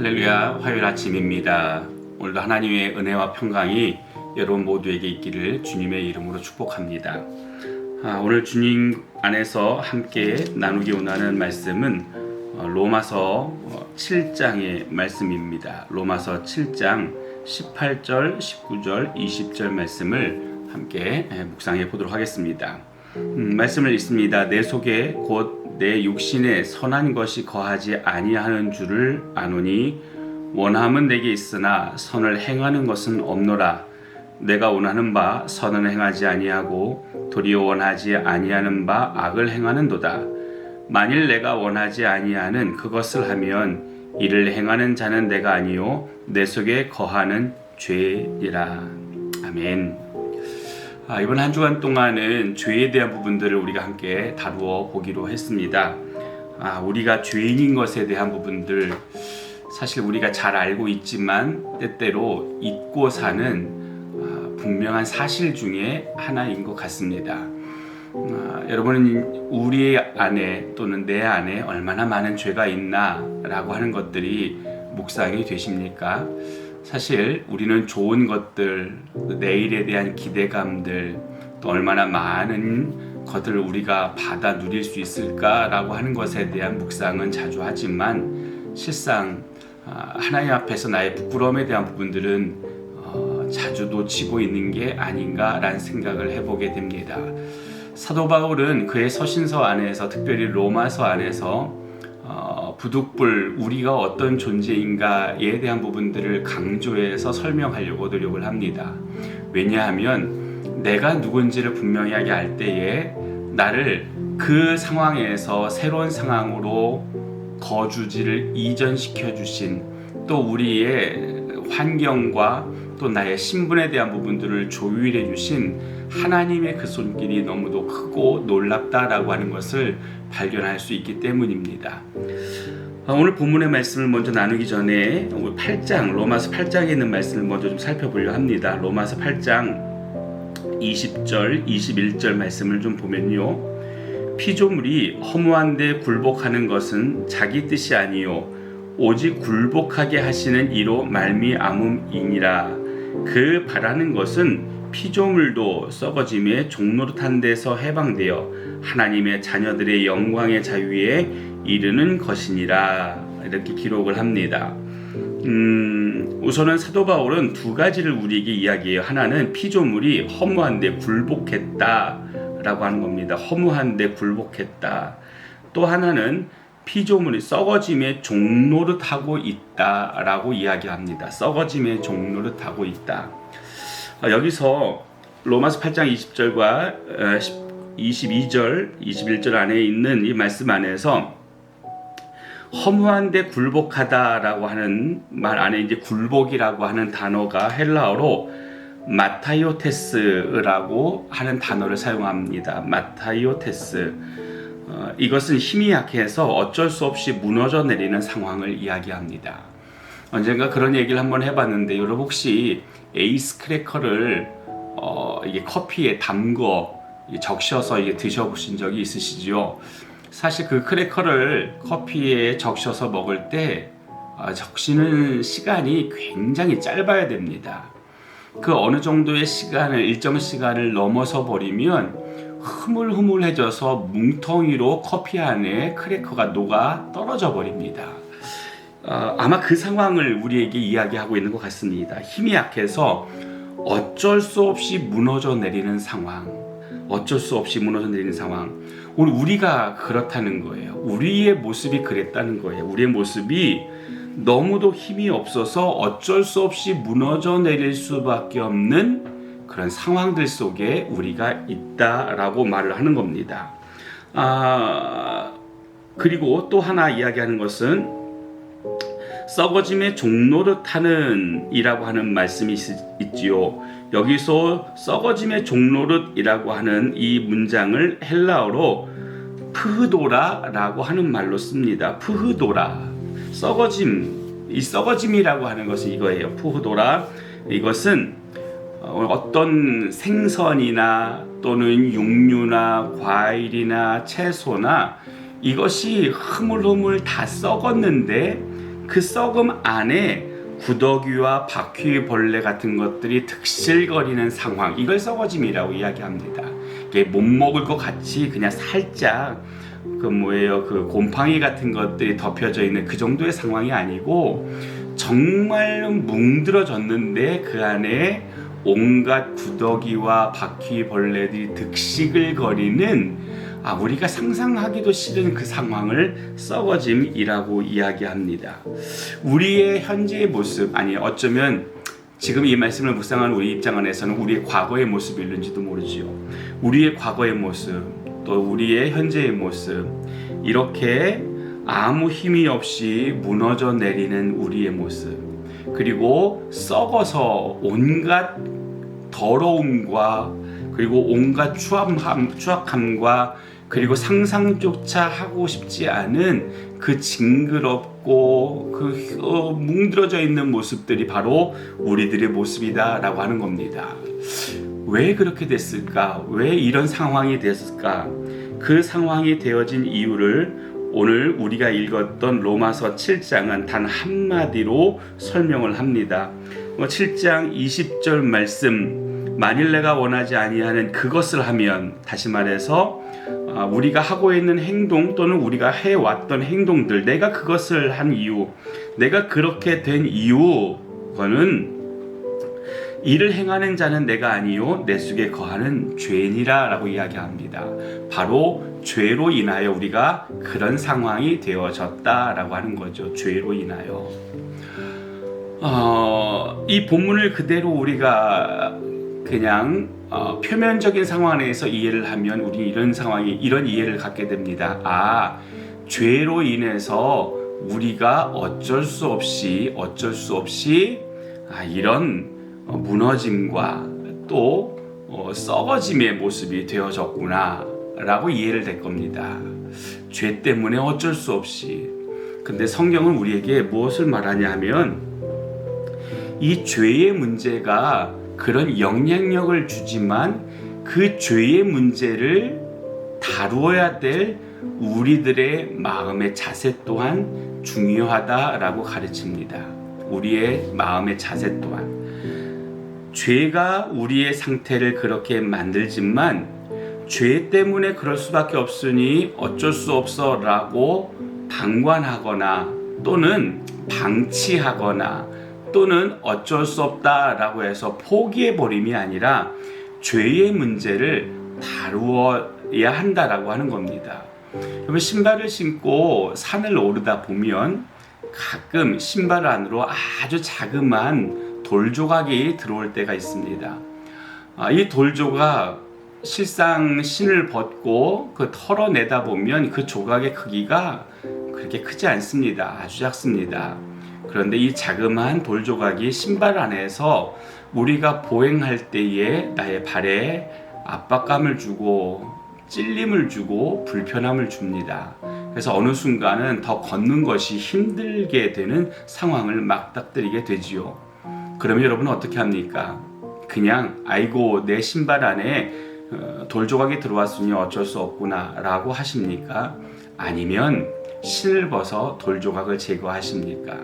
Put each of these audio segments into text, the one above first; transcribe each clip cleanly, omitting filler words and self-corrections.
할렐루야, 화요일 아침입니다. 오늘도 하나님의 은혜와 평강이 여러분 모두에게 있기를 주님의 이름으로 축복합니다. 오늘 주님 안에서 함께 나누기 원하는 말씀은 로마서 7장의 말씀입니다. 로마서 7장 18절, 19절, 20절 말씀을 함께 묵상해 보도록 하겠습니다. 말씀을 읽습니다. 내 속에 곧 내 육신에 선한 것이 거하지 아니하는 줄을 아노니 원함은 내게 있으나 선을 행하는 것은 없노라. 내가 원하는 바 선은 행하지 아니하고 도리어 원하지 아니하는 바 악을 행하는도다. 만일 내가 원하지 아니하는 그것을 하면 이를 행하는 자는 내가 아니요 내 속에 거하는 죄니라. 아멘. 이번 한 주간 동안은 죄에 대한 부분들을 우리가 함께 다루어 보기로 했습니다. 우리가 죄인인 것에 대한 부분들, 사실 우리가 잘 알고 있지만 때때로 잊고 사는 분명한 사실 중에 하나인 것 같습니다. 여러분은 우리 안에 또는 내 안에 얼마나 많은 죄가 있나 라고 하는 것들이 묵상이 되십니까? 사실 우리는 좋은 것들, 내일에 대한 기대감들, 또 얼마나 많은 것들을 우리가 받아 누릴 수 있을까라고 하는 것에 대한 묵상은 자주 하지만 실상 하나님 앞에서 나의 부끄러움에 대한 부분들은 자주 놓치고 있는 게 아닌가라는 생각을 해보게 됩니다. 사도 바울은 그의 서신서 안에서, 특별히 로마서 안에서 부득불 우리가 어떤 존재인가에 대한 부분들을 강조해서 설명하려고 노력을 합니다. 왜냐하면 내가 누군지를 분명하게 알 때에 나를 그 상황에서 새로운 상황으로 거주지를 이전시켜 주신, 또 우리의 환경과 또 나의 신분에 대한 부분들을 조율해 주신 하나님의 그 손길이 너무도 크고 놀랍다라고 하는 것을 발견할 수 있기 때문입니다. 오늘 본문의 말씀을 먼저 나누기 전에 8장, 로마서 8장에 있는 말씀을 먼저 좀 살펴보려 합니다. 로마서 8장 20절, 21절 말씀을 좀 보면요. 피조물이 허무한데 굴복하는 것은 자기 뜻이 아니요 오직 굴복하게 하시는 이로 말미암음이니라. 그 바라는 것은 피조물도 썩어짐의 종노릇한 데서 해방되어 하나님의 자녀들의 영광의 자유에 이르는 것이니라. 이렇게 기록을 합니다. 우선은 사도 바울은 두 가지를 우리에게 이야기해요. 하나는 피조물이 허무한데 굴복했다라고 하는 겁니다. 허무한데 굴복했다. 또 하나는 피조물이 썩어짐의 종노릇하고 있다라고 이야기합니다. 썩어짐의 종노릇하고 있다. 여기서 로마서 8장 20절과 22절, 21절 안에 있는 이 말씀 안에서 허무한데 굴복하다라고 하는 말 안에 이제 굴복이라고 하는 단어가 헬라어로 마타이오테스라고 하는 단어를 사용합니다. 마타이오테스. 이것은 힘이 약해서 어쩔 수 없이 무너져 내리는 상황을 이야기합니다. 언젠가 그런 얘기를 한번 해봤는데, 여러분 혹시 에이스 크래커를 이게 커피에 담궈 적셔서 이게 드셔보신 적이 있으시죠? 사실 그 크래커를 커피에 적셔서 먹을 때 적시는 시간이 굉장히 짧아야 됩니다. 그 어느 정도의 시간을, 일정 시간을 넘어서 버리면 흐물흐물해져서 뭉텅이로 커피 안에 크래커가 녹아 떨어져 버립니다. 아마 그 상황을 우리에게 이야기하고 있는 것 같습니다. 힘이 약해서 어쩔 수 없이 무너져 내리는 상황, 어쩔 수 없이 무너져 내리는 상황. 오늘 우리가 그렇다는 거예요. 우리의 모습이 그랬다는 거예요. 우리의 모습이 너무도 힘이 없어서 어쩔 수 없이 무너져 내릴 수밖에 없는 그런 상황들 속에 우리가 있다라고 말을 하는 겁니다. 그리고 또 하나 이야기하는 것은 썩어짐의 종노릇하는 이라고 하는 말씀이 있지요. 여기서 썩어짐의 종노릇이라고 하는 이 문장을 헬라어로 푸흐도라라고 하는 말로 씁니다. 푸흐도라. 썩어짐. 이 썩어짐이라고 하는 것은 이거예요. 푸흐도라. 이것은 어떤 생선이나 또는 육류나 과일이나 채소나 이것이 흐물흐물 다 썩었는데 그 썩음 안에 구더기와 바퀴벌레 같은 것들이 득실거리는 상황, 이걸 썩어짐이라고 이야기합니다. 이게 못 먹을 것 같이 그냥 살짝 그 곰팡이 같은 것들이 덮여져 있는 그 정도의 상황이 아니고 정말 뭉들어졌는데 그 안에 온갖 구더기와 바퀴벌레들이 득식을 거리는 우리가 상상하기도 싫은 그 상황을 썩어짐이라고 이야기합니다. 우리의 현재의 모습, 어쩌면 지금 이 말씀을 묵상하는 우리 입장 안에서는 우리의 과거의 모습일는지도 모르지요. 우리의 과거의 모습, 또 우리의 현재의 모습, 이렇게 아무 힘이 없이 무너져 내리는 우리의 모습, 그리고 썩어서 온갖 더러움과 그리고 온갖 추악함과 그리고 상상조차 하고 싶지 않은 그 징그럽고 뭉들어져 있는 모습들이 바로 우리들의 모습이다라고 하는 겁니다. 왜 그렇게 됐을까? 왜 이런 상황이 됐을까? 그 상황이 되어진 이유를 오늘 우리가 읽었던 로마서 7장은 단 한마디로 설명을 합니다. 7장 20절 말씀, 만일 내가 원하지 아니하는 그것을 하면, 다시 말해서 우리가 하고 있는 행동 또는 우리가 해왔던 행동들, 내가 그것을 한 이유, 내가 그렇게 된 이유, 그거는 이를 행하는 자는 내가 아니요 내 속에 거하는 죄니라 라고 이야기합니다. 바로 죄로 인하여 우리가 그런 상황이 되어졌다라고 하는 거죠. 죄로 인하여. 이 본문을 그대로 우리가 그냥 표면적인 상황 내에서 이해를 하면 우리 이런 이해를 갖게 됩니다. 죄로 인해서 우리가 어쩔 수 없이 이런 무너짐과 또 썩어짐의 모습이 되어졌구나 라고 이해를 될 겁니다. 죄 때문에 어쩔 수 없이. 근데 성경은 우리에게 무엇을 말하냐 하면 이 죄의 문제가 그런 영향력을 주지만 그 죄의 문제를 다루어야 될 우리들의 마음의 자세 또한 중요하다라고 가르칩니다. 우리의 마음의 자세 또한. 죄가 우리의 상태를 그렇게 만들지만 죄 때문에 그럴 수밖에 없으니 어쩔 수 없어 라고 방관하거나 또는 방치하거나 또는 어쩔 수 없다 라고 해서 포기해버림이 아니라 죄의 문제를 다루어야 한다라고 하는 겁니다. 여러분, 신발을 신고 산을 오르다 보면 가끔 신발 안으로 아주 자그마한 돌 조각이 들어올 때가 있습니다. 이 돌 조각, 실상 신을 벗고 털어내다 보면 그 조각의 크기가 그렇게 크지 않습니다. 아주 작습니다. 그런데 이 자그마한 돌 조각이 신발 안에서 우리가 보행할 때에 나의 발에 압박감을 주고 찔림을 주고 불편함을 줍니다. 그래서 어느 순간은 더 걷는 것이 힘들게 되는 상황을 맞닥뜨리게 되지요. 그러면 여러분은 어떻게 합니까? 그냥 아이고 내 신발 안에 돌 조각이 들어왔으니 어쩔 수 없구나 라고 하십니까? 아니면 신을 벗어 돌 조각을 제거하십니까?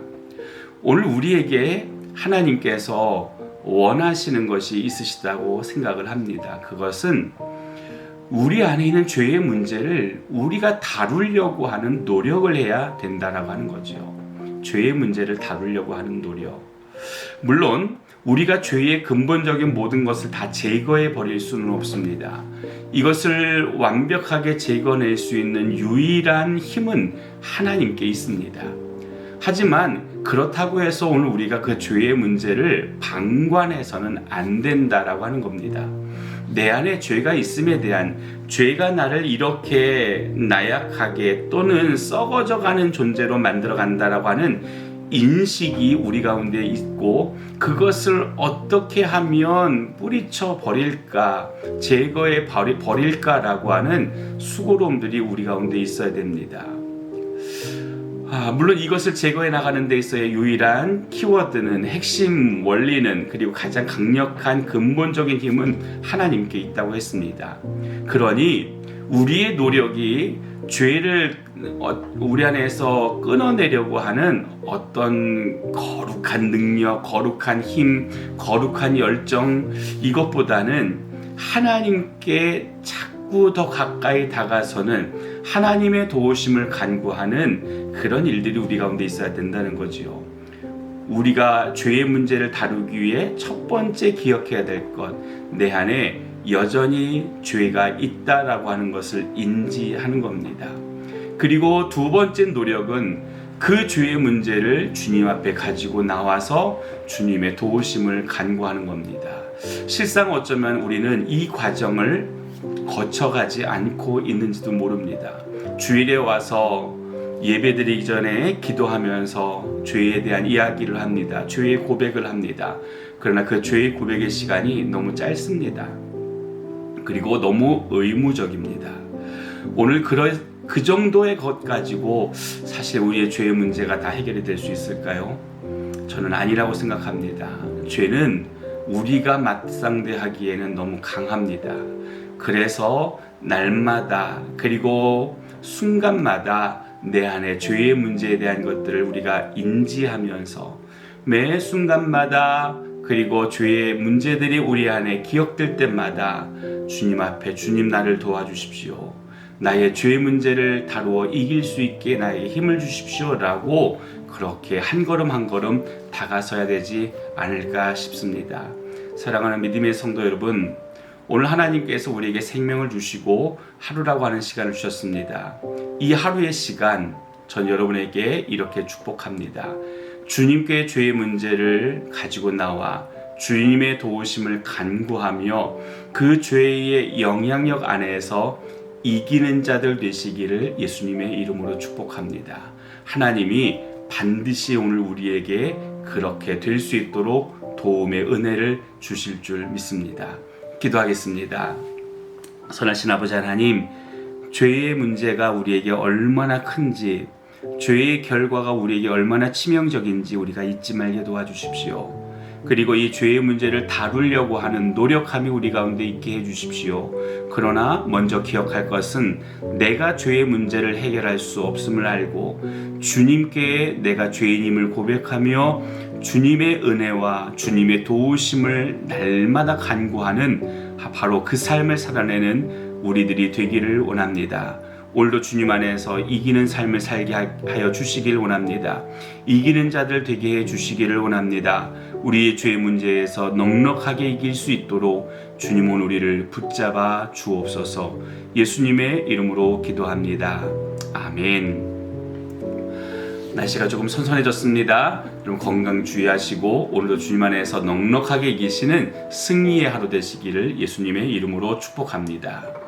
오늘 우리에게 하나님께서 원하시는 것이 있으시다고 생각을 합니다. 그것은 우리 안에 있는 죄의 문제를 우리가 다루려고 하는 노력을 해야 된다라고 하는 거죠. 죄의 문제를 다루려고 하는 노력. 물론 우리가 죄의 근본적인 모든 것을 다 제거해 버릴 수는 없습니다. 이것을 완벽하게 제거낼 수 있는 유일한 힘은 하나님께 있습니다. 하지만 그렇다고 해서 오늘 우리가 그 죄의 문제를 방관해서는 안 된다라고 하는 겁니다. 내 안에 죄가 있음에 대한, 죄가 나를 이렇게 나약하게 또는 썩어져가는 존재로 만들어간다라고 하는 인식이 우리 가운데 있고, 그것을 어떻게 하면 뿌리쳐 버릴까, 제거해 버릴까라고 하는 수고로움들이 우리 가운데 있어야 됩니다. 물론 이것을 제거해 나가는 데 있어의 유일한 키워드는, 핵심 원리는, 그리고 가장 강력한 근본적인 힘은 하나님께 있다고 했습니다. 그러니 우리의 노력이 죄를 우리 안에서 끊어내려고 하는 어떤 거룩한 능력, 거룩한 힘, 거룩한 열정, 이것보다는 하나님께 자꾸 더 가까이 다가서는 하나님의 도우심을 간구하는 그런 일들이 우리 가운데 있어야 된다는 거지요. 우리가 죄의 문제를 다루기 위해 첫 번째 기억해야 될 것, 내 안에 여전히 죄가 있다라고 하는 것을 인지하는 겁니다. 그리고 두 번째 노력은 그 죄의 문제를 주님 앞에 가지고 나와서 주님의 도우심을 간구하는 겁니다. 실상 어쩌면 우리는 이 과정을 거쳐가지 않고 있는지도 모릅니다. 주일에 와서 예배드리기 전에 기도하면서 죄에 대한 이야기를 합니다. 죄의 고백을 합니다. 그러나 그 죄의 고백의 시간이 너무 짧습니다. 그리고 너무 의무적입니다. 오늘 그 정도의 것 가지고 사실 우리의 죄의 문제가 다 해결이 될 수 있을까요? 저는 아니라고 생각합니다. 죄는 우리가 맞상대하기에는 너무 강합니다. 그래서 날마다 그리고 순간마다 내 안에 죄의 문제에 대한 것들을 우리가 인지하면서 매 순간마다 그리고 죄의 문제들이 우리 안에 기억될 때마다 주님 앞에 주님 나를 도와주십시오. 나의 죄의 문제를 다루어 이길 수 있게 나에게 힘을 주십시오 라고 그렇게 한 걸음 한 걸음 다가서야 되지 않을까 싶습니다. 사랑하는 믿음의 성도 여러분, 오늘 하나님께서 우리에게 생명을 주시고 하루라고 하는 시간을 주셨습니다. 이 하루의 시간 전 여러분에게 이렇게 축복합니다. 주님께 죄의 문제를 가지고 나와 주님의 도우심을 간구하며 그 죄의 영향력 안에서 이기는 자들 되시기를 예수님의 이름으로 축복합니다. 하나님이 반드시 오늘 우리에게 그렇게 될 수 있도록 도움의 은혜를 주실 줄 믿습니다. 기도하겠습니다. 선하신 아버지 하나님, 죄의 문제가 우리에게 얼마나 큰지, 죄의 결과가 우리에게 얼마나 치명적인지 우리가 잊지 말게 도와주십시오. 그리고 이 죄의 문제를 다루려고 하는 노력함이 우리 가운데 있게 해주십시오. 그러나 먼저 기억할 것은 내가 죄의 문제를 해결할 수 없음을 알고 주님께 내가 죄인임을 고백하며 주님의 은혜와 주님의 도우심을 날마다 간구하는 바로 그 삶을 살아내는 우리들이 되기를 원합니다. 오늘도 주님 안에서 이기는 삶을 살게 하여 주시길 원합니다. 이기는 자들 되게 해 주시기를 원합니다. 우리의 죄 문제에서 넉넉하게 이길 수 있도록 주님 오늘 우리를 붙잡아 주옵소서. 예수님의 이름으로 기도합니다. 아멘. 날씨가 조금 선선해졌습니다. 여러분 건강 주의하시고 오늘도 주님 안에서 넉넉하게 이기시는 승리의 하루 되시기를 예수님의 이름으로 축복합니다.